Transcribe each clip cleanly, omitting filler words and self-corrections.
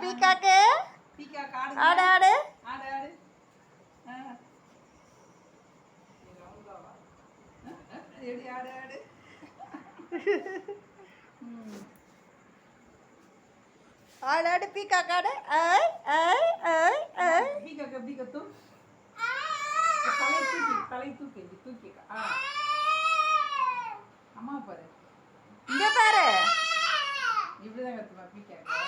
peacock ஆடு ஆடு ஆடு ஆடு பீகாக் ஆடு ஐ ஐ ஐ ஐ அம்மா பாரு இங்க பாரு இப்படிதான் கத்துமா பீக்காக்க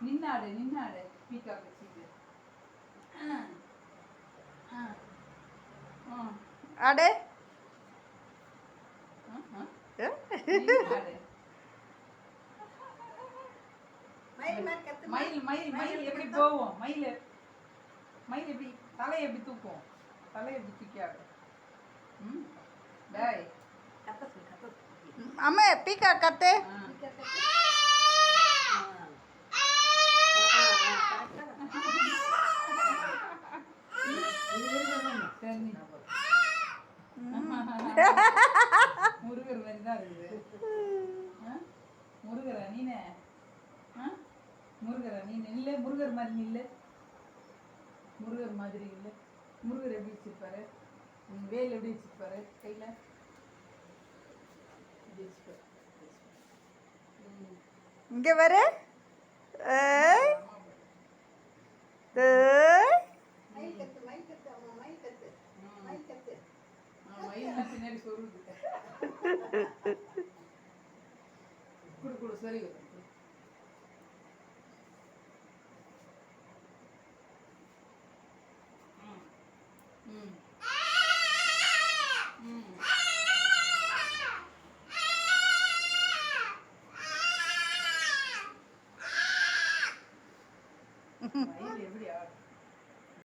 நின்னாடு நின்னாடு பீக்காக் வச்சுட்டு ஆடு நின்னாடு மயில் மயில் மயில் எப்படி போவோம் மயில் மயில் எப்படி தலையை எப்படி தூக்கும் தலையை எப்படி தூக்கியாடு டேய் அம்மா பீகாக் கத்து முருகர் மாதிரி தான் இருக்குது முருகரா நீனே முருகரா நீ இல்லை முருகர் மாதிரி நீ இல்லை முருகர் மாதிரி இல்லை முருகர் எப்படி வச்சிருப்பாரு வேல் எப்படி வச்சிருப்பாரு கையில் இங்க வரு பின்னாடி சொல்லுது குடு குடு சரி எப்படி